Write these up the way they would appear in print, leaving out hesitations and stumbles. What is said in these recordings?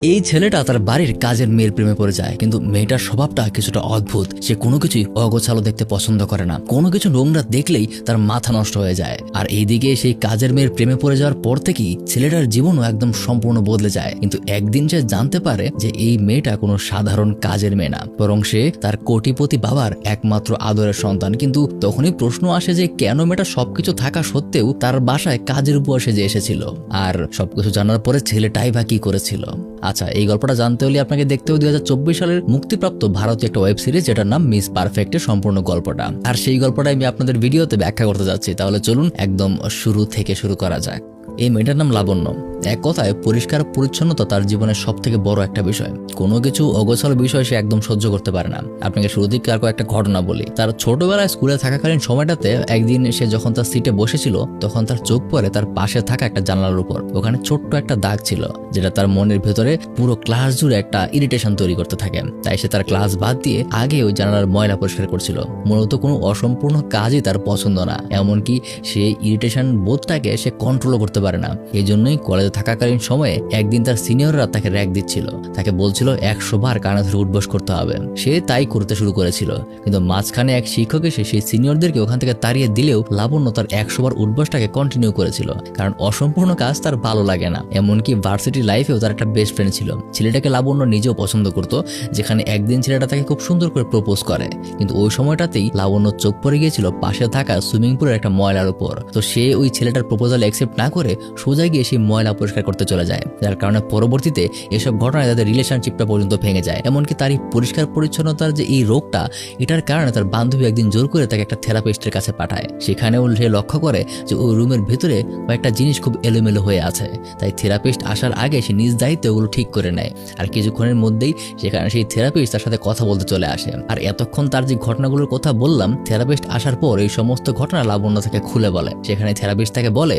এই ছেলেটা তার বাড়ির কাজের মেয়ের প্রেমে পড়ে যায়, কিন্তু মেয়েটার স্বভাবটা কিছুটা অদ্ভুত। সে কোনো কিছুই অগোছালো দেখতে পছন্দ করে না, কোনো কিছু নোংরা দেখলেই তার মাথা নষ্ট হয়ে যায়। আর এইদিকে সেই কাজের মেয়ের প্রেমে পড়ে যাওয়ার পর থেকেই ছেলেটার জীবনও একদম সম্পূর্ণ বদলে যায়। কিন্তু একদিন সে জানতে পারে যে এই মেয়েটা কোনো সাধারণ কাজের মেয়ে না, বরং সে তার কোটিপতি বাবার একমাত্র আদরের সন্তান। কিন্তু তখনই প্রশ্ন আসে যে কেন মেয়েটা সবকিছু থাকা সত্ত্বেও তার বাসায় কাজের উপর সেজে এসেছিল, আর সবকিছু জানার পরে ছেলেটাই বা কি করেছিল। আচ্ছা, এই গল্পটা জানতে হলে আপনাকে দেখতে হবে 2024 সালের মুক্তিপ্রাপ্ত ভারতীয় একটা ওয়েব সিরিজ, যেটার নাম মিস পারফেক্টের সম্পূর্ণ গল্পটা। আর সেই গল্পটা আমি আপনাদের ভিডিওতে ব্যাখ্যা করতে যাচ্ছি। তাহলে চলুন একদম শুরু থেকে শুরু করা যাক। এই মেয়েটার নাম লাবণ্য। এক কথায় পরিষ্কার পরিচ্ছন্নতা তার জীবনের সব থেকে বড় একটা বিষয়। কোনো কিছু অগোছালো বিষয় সে একদম সহ্য করতে পারে না। আপনাকে শুরু থেকে আর একটা ঘটনা বলি। তার ছোটবেলায় স্কুলে থাকাকালীন সময়টাতে একদিন সে যখন তার সিটে বসেছিল, তখন তার চোখ পড়ে তার পাশে থাকা একটা জানালার উপর। ওখানে ছোট্ট একটা দাগ ছিল, যেটা তার মনের ভেতরে পুরো ক্লাস জুড়ে একটা ইরিটেশন তৈরি করতে থাকে। তাই সে তার ক্লাস বাদ দিয়ে আগে ওই জানালার ময়লা পরিষ্কার করছিল। মূলত কোনো অসম্পূর্ণ কাজই তার পছন্দ না, এমনকি সে ইরিটেশন বোধটাকে সে কন্ট্রোল করতে পারে না। এই জন্যই কলেজে থাকাকালীন সময়ে একদিন তার সিনিয়ররা তাকে র্যাক দিচ্ছিল, তাকে বলছিল 100 বার কানে ধরে উঠবোস করতে হবে। সে তাই করতে শুরু করেছিল, কিন্তু মাঝখানে এক শিক্ষক এসে সেই সিনিয়রদেরকে ওখান থেকে তাড়িয়ে দিলেও লাবণ্য তার 100 বার উঠবোসটাকে কন্টিনিউ করেছিল, কারণ অসম্পূর্ণ কাজ তার ভালো লাগে না। এমনকি ভার্সিটি লাইফেও তার একটা বেস্ট ফ্রেন্ড ছিল, ছেলেটাকে লাবণ্য নিজেও পছন্দ করতো। যেখানে একদিন ছেলেটা তাকে খুব সুন্দর করে প্রপোজ করে, কিন্তু ওই সময়টাতেই লাবণ্য চোখ পড়ে গিয়েছিল পাশে থাকা সুইমিং পুলের একটা ময়লার উপর। তো সে ওই ছেলেটার প্রপোজাল অ্যাকসেপ্ট না করে সোজা গিয়ে সেই ময়লা পরিষ্কার করতে চলে যায়, যার কারণে পরবর্তীতে এসব ঘটনায় তাদের রিলেশনশিপটা পর্যন্ত ভেঙে যায়। এমনকি তার এই পরিষ্কার পরিচ্ছন্নতার যে এই রোগটা, এটার কারণে তার বান্ধবী একদিন জোর করে তাকে একটা থেরাপিস্টের কাছে পাঠায়। সেখানেও সে লক্ষ্য করে যে ওই রুমের ভেতরে কয়েকটা জিনিস খুব এলোমেলো হয়ে আছে। তাই থেরাপিস্ট আসার আগে সে নিজ দায়িত্বে ওগুলো ঠিক করে নেয়। আর কিছুক্ষণের মধ্যেই সেখানে সেই থেরাপিস্ট তার সাথে কথা বলতে চলে আসে। আর এতক্ষণ তার যে ঘটনাগুলোর কথা বললাম, থেরাপিস্ট আসার পর এই সমস্ত ঘটনা লাবণ্য থেকে খুলে বলে। সেখানে থেরাপিস্ট তাকে বলে,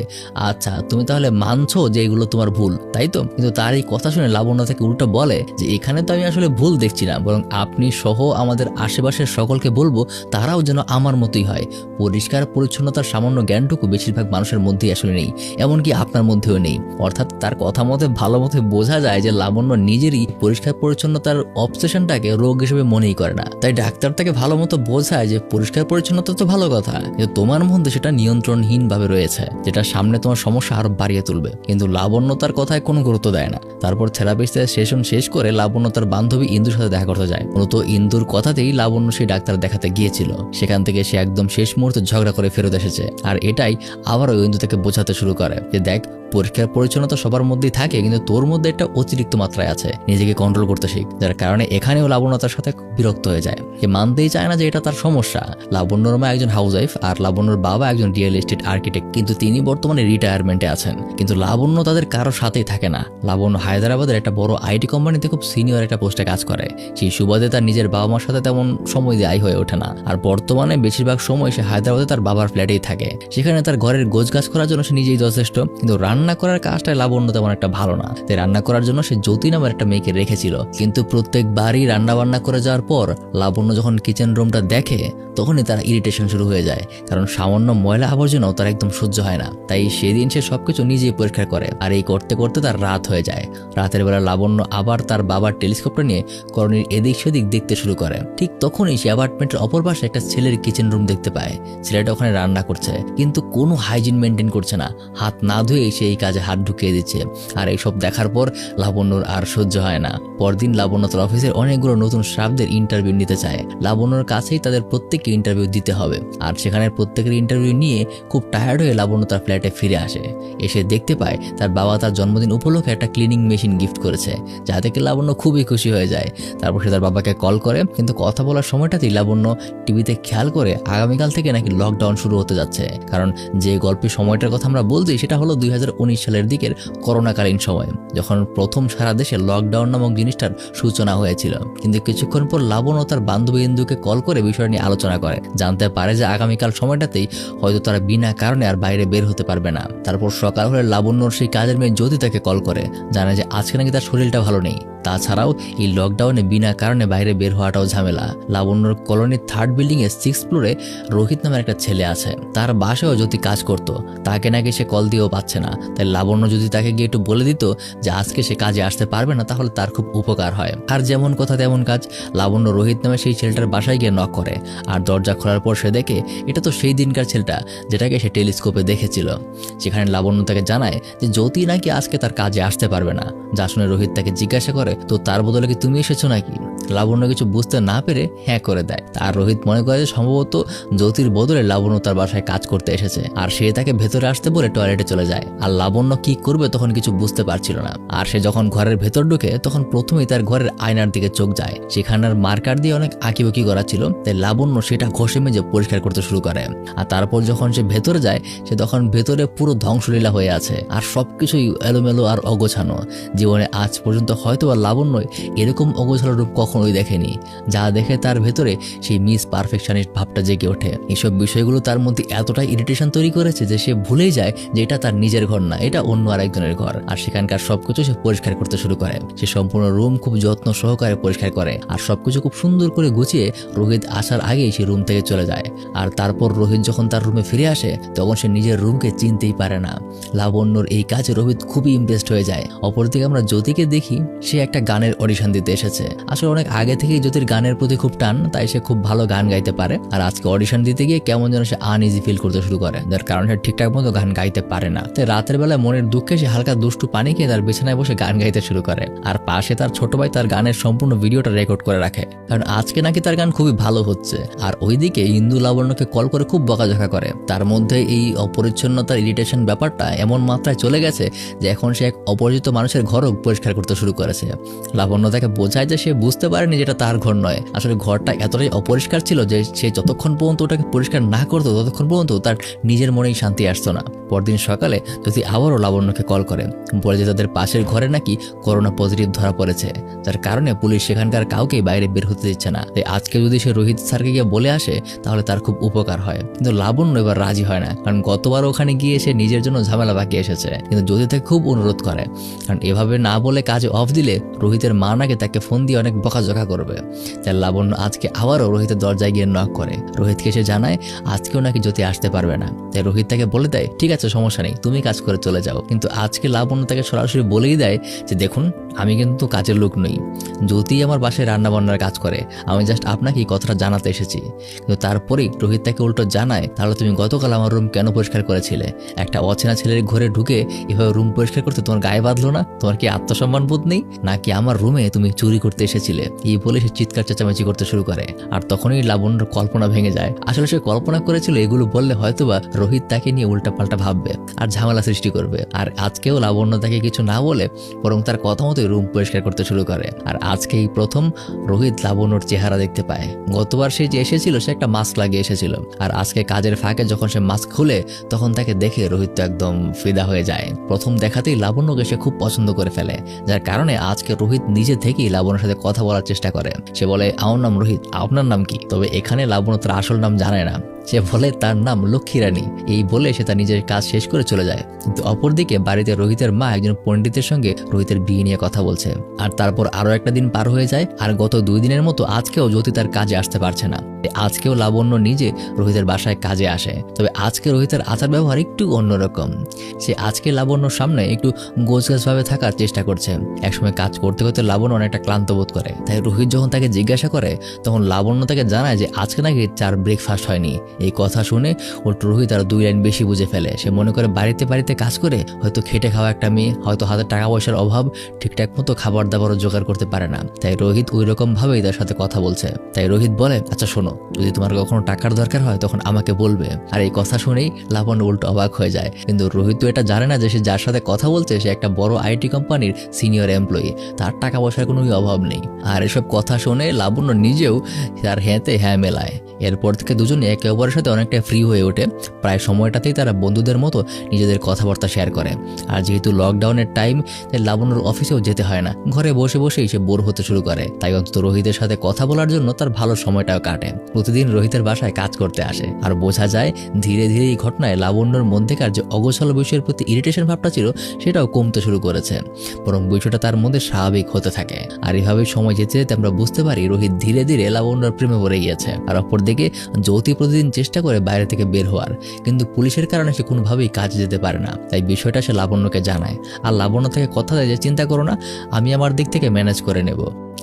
আচ্ছা তুমি তাহলে মানছো যে এগুলো তোমার ভুল, তাই তো? কিন্তু তার এই কথা শুনে লাবণ্য থেকে উল্টো বলে যে এখানে তো আমি আসলে ভুল দেখছি না, বরং আপনি সহ আমাদের আশেপাশের সকলকে বলবো তারাও যেন আমার মতোই হয়। পরিষ্কার পরিচ্ছন্নতার সামান্য জ্ঞানটুকু বেশিরভাগ মানুষের মধ্যেই আসলে নেই, এমনকি আপনার মধ্যেও নেই। অর্থাৎ তার কথা মতে ভালো মতে বোঝা যায় যে লাবণ্য নিজেরই পরিষ্কার পরিচ্ছন্নতার অবসেশনটাকে রোগ হিসেবে মনেই করে না। তাই ডাক্তার তাকে ভালো মতো বোঝায় যে পরিষ্কার পরিচ্ছন্নতা তো ভালো কথা, কিন্তু তোমার মধ্যে সেটা নিয়ন্ত্রণহীন ভাবে রয়েছে, যেটা সামনে তোমার সমস্যা আরো বাড়িয়ে তুলবে। কিন্তু লাবণ্য তার কথায় কোনো গুরুত্ব দেয় না। তারপর থেরাপিস্টের সেশন শেষ করে লাবণ্য তার বান্ধবী ইন্দুর সাথে দেখা করতে যায়। মূলত ইন্দুর কথাতেই লাবণ্য সেই ডাক্তার দেখাতে গিয়েছিল। সেখান থেকে সে একদম শেষ মুহূর্তে ঝগড়া করে ফেরত এসেছে। আর এটাই আবারও ইন্দু তাকে বোঝাতে শুরু করে যে দেখ, পরিষ্কার পরিচ্ছন্নতা সবার মধ্যেই থাকে, কিন্তু তোর মধ্যে একটা অতিরিক্ত মাত্রায় আছে, নিজেকে কন্ট্রোল করতে শিখ। যার কারণে এখানেও লাবণ্য তার সাথে বিরক্ত হয়ে যায়। সে মানতেই চায় না যে এটা তার সমস্যা। লাবণ্যর মা একজন হাউসওয়াইফ আর লাবণ্যর বাবা একজন রিয়েল এস্টেট আর্কিটেক্ট, কিন্তু তিনি বর্তমানে রিটায়ারমেন্টে আছেন। কিন্তু লাবণ্য তাদের কারোর সাথেই থাকে না। লাবণ্য হায়দ্রাবাদের একটা বড় আইটি কোম্পানিতে খুব সিনিয়র একটা পোস্টে কাজ করে। সেই সুবাদে তার নিজের বাবা মার সাথে তেমন সময় দেয় হয়ে ওঠে না। আর বর্তমানে বেশিরভাগ সময় সে হায়দ্রাবাদে তার বাবার ফ্ল্যাটেই থাকে। সেখানে তার ঘরের গোছগাছ করার জন্য সে নিজেই যথেষ্ট, কিন্তু রান্না করার কাজটা লাবণ্য তেমন একটা ভালো না। তাই রান্না করার জন্য সে জ্যোতি নামের একটা মেয়েকে রেখেছিল। কিন্তু প্রত্যেকবারই রান্না বান্না করে যাওয়ার পর লাবণ্য যখন কিচেন রুমটা দেখে, তখনই তার ইরিটেশন শুরু হয়ে যায়, কারণ সামান্য ময়লা আবর্জনাও তার একদম সহ্য হয় না। তাই সেদিন সে সবকিছু নিজেই পরিষ্কার করে। আর এই করতে করতে তার রাত হয়ে যায়। রাতের বেলা লাবণ্য আবার তার বাবার টেলিস্কোপটা নিয়ে কলোনির এদিক সেদিক দেখতে শুরু করে। ঠিক তখনই সে অ্যাপার্টমেন্টের অপর পাশে একটা ছেলের কিচেন রুম দেখতে পায়। ছেলেটা ওখানে রান্না করছে, কিন্তু কোনো হাইজিন মেনটেন করছে না। হাত না ধুয়ে সে এই কাজে হাত ঢুকিয়ে দিচ্ছে। আর এইসব দেখার পর লাবণ্যর আর সহ্য হয় না। পরদিন লাবণ্য তার অফিসের অনেকগুলো নতুন স্টাফদের ইন্টারভিউ নিতে চায়। লাবণ্যর কাছেই তাদের প্রত্যেককে ইন্টারভিউ দিতে হবে। আর সেখানে প্রত্যেকের ইন্টারভিউ নিয়ে খুব টায়ার্ড হয়ে লাবণ্য তার ফ্ল্যাটে ফিরে আসে। এসে দেখতে পায় তার বাবা তার জন্মদিন উপলক্ষে একটা ক্লিনিং মেশিন গিফট করেছে, যা থেকে লাবণ্য খুবই খুশি হয়ে যায়। তারপর সে তার বাবাকে কল করে, কিন্তু কথা বলার সময়টাতেই লাবণ্য টিভিতে খেয়াল করে আগামীকাল থেকে নাকি লকডাউন শুরু হতে যাচ্ছে। কারণ যে গল্পের সময়টার কথা আমরা বলছি সেটা হলো 2019 সালের দিকের করোনাকালীন সময়, যখন প্রথম সারা দেশে লকডাউন নামক জিনিসটার সূচনা হয়েছিল। কিন্তু কিছুক্ষণ পর লাবণ্য তার বান্ধবী ইন্দুকে কল করে বিষয় নিয়ে আলোচনা করে। জানতে পারে যে আগামীকাল সময়টাতেই হয়তো তারা বিনা কারণে আর বাইরে বের হতে পারবে না। তারপর সকাল হলে লাবণ্যর সেই কাজের মেয়ে জ্যোতি তাকে কল করে, জানে যে আজকে নাকি তার শরীরটা ভালো নেই। তাছাড়াও এই লকডাউনে বিনা কারণে বাইরে বের হওয়াটাও ঝামেলা। লাবণ্যর কলোনির 3rd বিল্ডিং এর 6th ফ্লোরে রোহিত নামের একটা ছেলে আছে, তার বাসায়ও জ্যোতি কাজ করত, তাকে নাকি সে কল দিয়েও পাচ্ছে না। তাই লাবণ্য যদি তাকে গিয়ে একটু বলে দিত যে আজকে সে কাজে আসতে পারবে না, তাহলে তার খুব উপকার হয়। আর যেমন কথা তেমন কাজ, লাবণ্য রোহিত নামে সেই ছেলেটার বাসায় গিয়ে নক করে, আর দরজা খোলার পর সে দেখে এটা তো সেই দিনকার ছেলেটা যেটাকে সে টেলিস্কোপে দেখেছিল। সেখানে লাবণ্য তাকে জানায় যে জ্যোতি নাকি আজকে তার কাজে আসতে পারবে না। যা শুনে রোহিত তাকে জিজ্ঞাসা করে, তো তার বদলে কি তুমি এসেছো নাকি? লাবণ্য কিছু বুঝতে না পেরে হ্যাঁ করে দেয়। আর রোহিত মনে করে যে সম্ভবত জ্যোতির বদলে লাবণ্য তার বাসায় কাজ করতে এসেছে, আর সে তাকে ভেতরে আসতে বলে টয়লেটে চলে যায়। আর লাবণ্য কি করবে তখন কিছু বুঝতে পারছিল না। আর সে যখন ঘরের ভেতর ঢুকে তখন প্রথমেই তার ঘরের আয়নার দিকে চোখ যায়। সেখানের মার্কার দিয়ে অনেক আঁকিবুকি করা ছিল, তাই লাবণ্য সেটা ঘষে মেজে পরিষ্কার করতে শুরু করে। আর তারপর যখন সে ভেতরে যায়, সে তখন ভেতরে পুরো ধ্বংসলীলা হয়ে আছে, আর সবকিছুই এলোমেলো আর অগোছানো। জীবনে আজ পর্যন্ত হয়তো বা লাবণ্য এরকম অগোছালো রূপ কখনোই দেখেনি। যা দেখে তার ভেতরে সেই মিস পারফেকশনিস্ট ভাবটা জেগে ওঠে। এসব বিষয়গুলো তার মধ্যে এতটাই ইরিটেশন তৈরি করেছে যে সে ভুলেই যায় যে এটা তার নিজের ঘর না, এটা অন্য আরেকজনের ঘর। আর সেখানকার সবকিছু সে পরিষ্কার করতে শুরু করে। সে সম্পূর্ণ রুম খুব যত্ন সহকারে পরিষ্কার করে, আর সবকিছু খুব সুন্দর করে গুছিয়ে রোহিত আসার আগেই সে রুম থেকে চলে যায়। আর তারপর রোহিত যখন তার রুমে ফিরে আসে তখন সে নিজের রুমকে চিনতেই পারে না। লাবণ্যর এই কাজে রোহিত খুবই ইমপ্রেসড হয়ে যায়। অপরদিকে আমরা জ্যোতিকে দেখি, সে একটা গানের অডিশন দিতে এসেছে। আসলে অনেক আগে থেকেই জ্যোতির গানের প্রতি খুব টান, তাই সে খুব ভালো গান গাইতে পারে। আর আজকে অডিশন দিতে গিয়ে কেমন যেন সে আনইজি ফিল করতে শুরু করে, যার কারণে সে ঠিকঠাক মতো গান গাইতে পারে না। তাই রাতের বেলায় মনের দুঃখে সে হালকা দুষ্টু পানি খেয়ে তার বিছানায় বসে গান গাইতে শুরু করে। আর পাশে তার ছোট ভাই তার গানের সম্পূর্ণ ভিডিওটা রেকর্ড করে রাখে, কারণ আজকে নাকি তার গান খুবই ভালো হচ্ছে। আর ওইদিকে ইন্দু লাবণ্যকে কল করে খুব বকাঝকা করে। তার মধ্যে এই অপরিচ্ছন্নতার ইরিটেশন ব্যাপারটা এমন মাত্রায় চলে গেছে যে এখন সে এক অপরিচিত মানুষের ঘরও পরিষ্কার করতে শুরু করেছে। লাবণ্য তাকে বোঝায় যে সে বুঝতে পারেনি যেটা তার ঘর নয়, আসলে ঘরটা এতটাই অপরিষ্কার ছিল যে সে যতক্ষণ পর্যন্ত ওটাকে পরিষ্কার না করতো ততক্ষণ পর্যন্ত তার নিজের মনেই শান্তি আসতো না। পরদিন সকালে যদি আবারও লাবণ্যকে কল করে, বলে যে তাদের পাশের ঘরে নাকি করোনা পজিটিভ ধরা পড়েছে, যার কারণে পুলিশ সেখানকার কাউকেই বাইরে বের হতে দিচ্ছে না। তাই আজকে যদি সে রোহিত স্যারকে গিয়ে বলে আসে তাহলে তার খুব উপকার হয়। কিন্তু লাবণ্য এবার রাজি হয় না, কারণ গতবার ওখানে গিয়ে সে নিজের জন্য ঝামেলা বাকি এসেছে। কিন্তু যদি তাকে খুব অনুরোধ করে, কারণ এভাবে না বলে কাজে অফ দিলে রোহিতের মা নাকি তাকে ফোন দিয়ে অনেক বকাঝকা করবে। তাই লাবণ্য আজকে আবারও রোহিতের দরজায় গিয়ে নক করে। রোহিতকে সে জানায় আজকেও নাকি জ্যোতি আসতে পারবে না। তাই রোহিত তাকে বলে দেয়, ঠিক আছে সমস্যা নেই, তুমি কাজ করে চলে যাও। কিন্তু আজকে লাবণ্য তাকে সরাসরি বলেই দেয় যে দেখুন, আমি কিন্তু কাজের লোক নই, জ্যোতি আমার বাসায় রান্নাবান্নার কাজ করে, আমি জাস্ট আপনাকে এই কথাটা জানাতে এসেছি। কিন্তু তারপরেই রোহিত তাকে উল্টো জানায়, তাহলে তুমি গতকাল আমার রুম কেন পরিষ্কার করেছিলে? একটা অচেনা ছেলের ঘরে ঢুকে এভাবে রুম পরিষ্কার করতে তোমার গায়ে বাঁধলো না? তোমার কি আত্মসম্মান বোধ নেই? নাকি আমার রুমে তুমি চুরি করতে এসেছিলে? এই বলে সে চিৎকার চেঁচামেচি করতে শুরু করে। আর তখনই লাবণ্যর কল্পনা ভেঙে যায়। আসলে সে কল্পনা করেছিল এগুলো বললে হয়তোবা রোহিত তাকে নিয়ে উল্টাপাল্টা ভাববে আর ঝামেলা সৃষ্টি করবে। আর আজকেও লাবণ্য তাকে কিছু না বলে বরং তার কথা মতোই রুম পরিষ্কার করতে শুরু করে। আর আজকে এই প্রথম রোহিত লাবণ্যর চেহারা দেখতে পায়। গতবার সে যে এসেছিল সে একটা মাস্ক লাগিয়ে এসেছিল, আর আজকে কাজের ফাঁকে যখন সে মাস্ক খুলে তখন তাকে দেখে রোহিত তো একদম ফিদা হয়ে যায়। প্রথম দেখাতেই লাবণ্যকে সে খুব পছন্দ করে ফেলে, যার কারণে আজকে রোহিত নিজে থেকেই লাবণ্যের সাথে কথা বলার চেষ্টা করে। সে বলে, আমার নাম রোহিত, আপনার নাম কি? তবে এখানে লাবণ্য তার আসল নাম জানে না, সে বলে তার নাম লক্ষ্মী রানী। এই বলে সে তার নিজের কাজ শেষ করে চলে যায়। কিন্তু অপরদিকে বাড়িতে রোহিতের মা একজন পণ্ডিতের সঙ্গে রোহিতের বিয়ে নিয়ে কথা বলছে। আর তারপর আরো একটা দিন পার হয়ে যায়, আর গত 2 দিনের মতো আজকেও জ্যোতি তার কাজে আসতে পারছে না। আজকেও লাবণ্য নিজে রোহিতের বাসায় কাজে আসে। তবে আজকে রোহিতের আচার ব্যবহার একটু অন্যরকম। সে আজকে লাবণ্যর সামনে একটু গোছগাছভাবে থাকার চেষ্টা করছে। একসময় কাজ করতে করতে লাবণ্য অনেকটা ক্লান্ত বোধ করে। তাই রোহিত যখন তাকে জিজ্ঞাসা করে তখন লাবণ্য তাকে জানায় যে আজকে নাকি 4 ব্রেকফাস্ট হয়নি। এই কথা শুনে উল্টো রোহিত আর 2 লাইন বেশি বুঝে ফেলে। সে মনে করে বাড়িতে বাড়িতে কাজ করে হয়তো খেটে খাওয়া একটা মেয়ে, হয়তো হাতে টাকা পয়সার অভাব, ঠিকঠাক মতো খাবার দাবারও জোগাড় করতে পারে না। তাই রোহিত ওই রকম ভাবেই তার সাথে কথা বলছে। তাই রোহিত বলে, আচ্ছা শোনো, যদি তোমার কখনো টাকার দরকার হয় তখন আমাকে বলবে। আর এই কথা শুনেই লাবণ্য উল্টো অবাক হয়ে যায়। কিন্তু রোহিত তো এটা জানে না যে সে যার সাথে কথা বলছে সে একটা বড় আইটি কোম্পানির সিনিয়র এমপ্লয়ি, তার টাকা পয়সার কোনো অভাব নেই। আর এসব কথা শুনে লাবণ্য নিজেও তার হ্যাঁতে হ্যাঁ মেলায়। এরপর থেকে দুজনে একে অপরের অপরের সাথে অনেকটা ফ্রি হয়ে ওঠে। প্রায় সময়টাতেই তারা বন্ধুদের মতো নিজেদের কথাবার্তা শেয়ার করে। আর যেহেতু লকডাউনের টাইম, তাই লাবণ্যর অফিসেও যেতে হয় না, ঘরে বসে বসেই সে বোর হতে শুরু করে। তাই অন্তত রোহিতের সাথে কথা বলার জন্য তার ভালো সময়টাও কাটে। প্রতিদিন রোহিতের বাসায় কাজ করতে আসে, আর বোঝা যায় ধীরে ধীরে এই ঘটনায় লাবণ্যর মধ্যেকার যে অগোছালো বিষয়ের প্রতি ইরিটেশন ভাবটা ছিল সেটাও কমতে শুরু করেছে, বরং বিষয়টা তার মধ্যে স্বাভাবিক হতে থাকে। আর এভাবে সময় যেতে যেতে আমরা বুঝতে পারি রোহিত ধীরে ধীরে লাবণ্যর প্রেমে পড়ে গিয়েছে। আর অপরদিকে জ্যোতি প্রতিদিন চেষ্টা করে বাইরে থেকে বের হওয়ার, কিন্তু পুলিশের কারণে সে কোনোভাবেই কাজে যেতে পারে না। তাই বিষয়টা সে লাবণ্যকে জানায়, আর লাবণ্য থেকে কথা দেয় যে চিন্তা করো না, আমি আমার দিক থেকে ম্যানেজ করে নেব।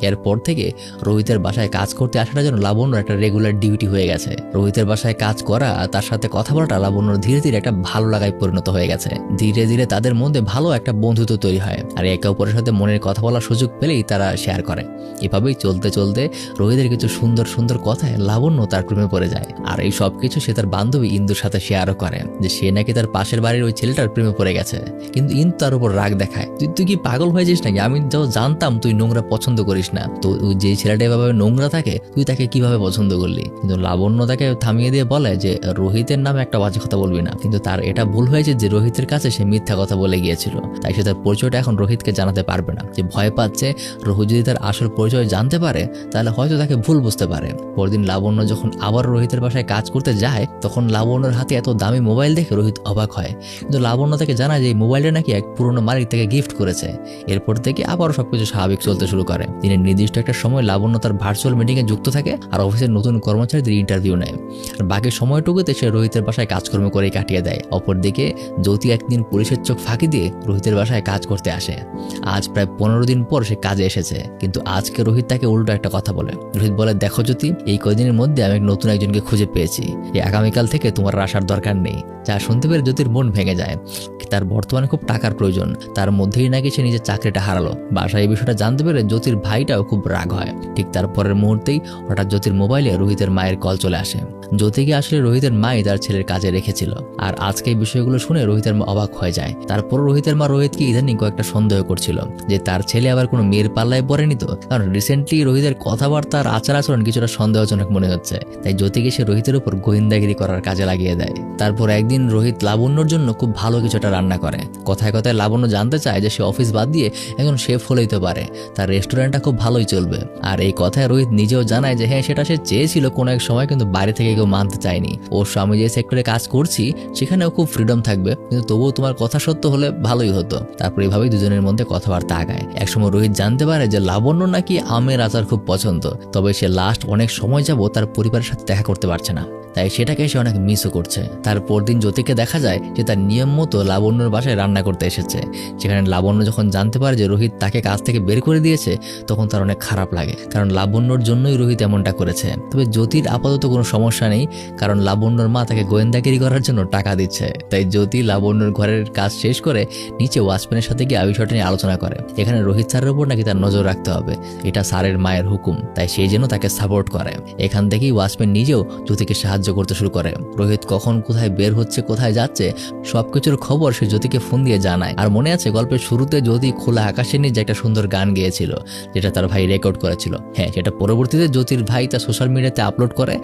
এরপর থেকে রোহিতের বাসায় কাজ করতে আসাটা যেন লাবণ্যর একটা রেগুলার ডিউটি হয়ে গেছে। রোহিতের বাসায় কাজ করা আর তার সাথে কথা বলাটা লাবণ্যর ধীরে ধীরে একটা ভালো লাগায় পরিণত হয়ে গেছে। ধীরে ধীরে তাদের মধ্যে ভালো একটা বন্ধুত্ব তৈরি হয়, আর একে অপরের সাথে মনের কথা বলার সুযোগ পেলেই তারা শেয়ার করে। এভাবেই চলতে চলতে রোহিতের কিছু সুন্দর সুন্দর কথায় লাবণ্য তার প্রেমে পড়ে যায়। আর এই সব কিছু সে তার বান্ধবী ইন্দুর সাথে শেয়ারও করে যে সে নাকি তার পাশের বাড়ির ওই ছেলেটার প্রেমে পড়ে গেছে। কিন্তু ইন্দু তার উপর রাগ দেখায়, তুই কি পাগল হয়ে যাস নাকি? আমি যাও জানতাম তুই নোংরা পছন্দ করিস না, তো যে ছেলেটা এভাবে নোংরা থাকে তুই তাকে কিভাবে পছন্দ করলি? কিন্তু লাবণ্য তাকে থামিয়ে দিয়ে বলে যে রোহিতের নামে একটা বাজে কথা বলবি না। কিন্তু তার এটা ভুল হয়েছে যে রোহিতের কাছে সে মিথ্যা কথা বলে গিয়েছিল, তাই সে তার পরিচয়টা এখন রোহিতকে জানাতে পারবে না। যে ভয় পাচ্ছে রোহিত যদি তার আসল পরিচয় জানতে পারে তাহলে হয়তো তাকে ভুল বুঝতে পারে। পরদিন লাবণ্য যখন আবার রোহিতের বাসায় কাজ করতে যায়, তখন লাবণ্যর হাতে এত দামি মোবাইল দেখে রোহিত অবাক হয়। কিন্তু লাবণ্য তাকে জানায় যে এই মোবাইলটা নাকি এক পুরনো মালিক তাকে গিফট করেছে। এরপর থেকে আবারও সবকিছু স্বাভাবিক চলতে শুরু করে। দিনের নির্দিষ্ট একটা সময় লাবণ্য তার ভার্চুয়াল মিটিংয়ে যুক্ত থাকে আর অফিসের নতুন কর্মচারীদের ইন্টারভিউ নেয়। আর বাকি সময়টুকুতে সে রোহিতের বাসায় কাজকর্ম করেই কাটিয়ে দেয়। অপরদিকে জ্যোতি একদিন পুলিশের চোখ ফাঁকি দিয়ে রোহিতের বাসায় কাজ করতে আসে। আজ প্রায় 15 দিন পর সে কাজে এসেছে, কিন্তু আজকে রোহিত তাকে উল্টো একটা কথা বলে। রোহিত বলে, দেখো জ্যোতি, এই কয়দিনের মধ্যে আমি নতুন একজনকে খুঁজে পেয়েছি, এই আগামীকাল থেকে তোমার আসার দরকার নেই। যা শুনতে পেরে জ্যোতির মন ভেঙে যায়। তার বর্তমানে খুব টাকার প্রয়োজন, তার মধ্যেই নাকি সে নিজের চাকরিটা হারালো। বাসায় এই বিষয়টা জানতে পেরে জ্যোতির ভাইটাও খুব রাগ হয়। ঠিক তার পরের মুহূর্তেই হঠাৎ জ্যোতির মোবাইলে রোহিতের মায়ের কল চলে আসে। জ্যোতিকে আসলে রোহিতের মাই তার ছেলের কাজে রেখেছিল। আর আজকে এই বিষয়গুলো শুনে রোহিতের মা অবাক হয়ে যায়। তারপর রোহিতের মা রোহিতকে ইদানিং কয়েকটা সন্দেহ করছিল যে তার ছেলে আবার কোনো মেয়ের পাল্লায় পড়েনি তো, কারণ রিসেন্টলি রোহিতের কথাবার্তা আর আচার আচরণ কিছুটা সন্দেহজনক মনে হচ্ছে। তাই জ্যোতিকে সে রোহিতের উপর গোয়েন্দাগিরি করার কাজে লাগিয়ে দেয়। তারপর একদিন রোহিত লাবণ্যর জন্য খুব ভালো কিছুটা রান্না করে। কথায় কথায় লাবণ্য জানতে চায় যে সে অফিস বাদ দিয়ে একজন শেফ হলেই তো পারে, তার রেস্টুরেন্টটা খুব ভালোই চলবে। আর এই কথায় রোহিত নিজেও জানায় যে হ্যাঁ, সেটা সে চেয়েছিল কোনো এক সময়, কিন্তু বাইরে থেকে কেউ মানতে চায়নি। ওর স্বামী যে সেক্টরে কাজ করছি সেখানেও খুব ফ্রিডম থাকবে, কিন্তু তবুও তোমার কথা সত্য হলে ভালোই হতো। তারপর এভাবেই দুজনের মধ্যে কথাবার্তা আগায়। একসময় রোহিত জানতে পারে যে লাবণ্য নাকি আমের আচার খুব পছন্দ, তবে সে লাস্ট অনেক সময় যাবত তার পরিবারের সাথে দেখা করতে পারছে না, তাই সেটাকে সে অনেক মিসও করছে। তারপর দিন জ্যোতিকে দেখা যায় যে তার নিয়ম মতো লাবণ্যর বাসায় রান্না করতে এসেছে। সেখানে লাবণ্য যখন জানতে পারে যে রোহিত তাকে কাজ থেকে বের করে দিয়েছে, তখন তার অনেক খারাপ লাগে, কারণ লাবণ্যর জন্যই রোহিত এমনটা করেছে। তবে জ্যোতির আপাতত কোনো সমস্যা নেই, কারণ লাবণ্যর মা তাকে গোয়েন্দাগিরি করার জন্য টাকা দিচ্ছে। তাই জ্যোতি লাবণ্যর ঘরের কাজ শেষ করে নিচে ওয়াচম্যানের সাথে গিয়ে বিষয়টা নিয়ে আলোচনা করে। এখানে রোহিত স্যারের উপর নাকি তার নজর রাখতে হবে, এটা স্যারের মায়ের হুকুম, তাই সেই জন্য তাকে সাপোর্ট করে। এখান থেকেই ওয়াচম্যান নিজেও জ্যোতিকে সাহায্য করতে শুরু করে। রোহিত কখন কোথায় বের হচ্ছে, কোথায় যাচ্ছে, সবকিছুর খবর সে জ্যোতিকে ফোন দিয়ে জানায়। আর মনে আছে গল্পের শুরুতে জ্যোতি খোলা আকাশের নিচে একটা সুন্দর গান গেয়েছিল, যেটা তার ভাই রেকর্ড করেছিল। হ্যাঁ, সেটা পরবর্তীতে জ্যোতির ভাই তার সোশ্যাল মিডিয়াতে আপলোড করে।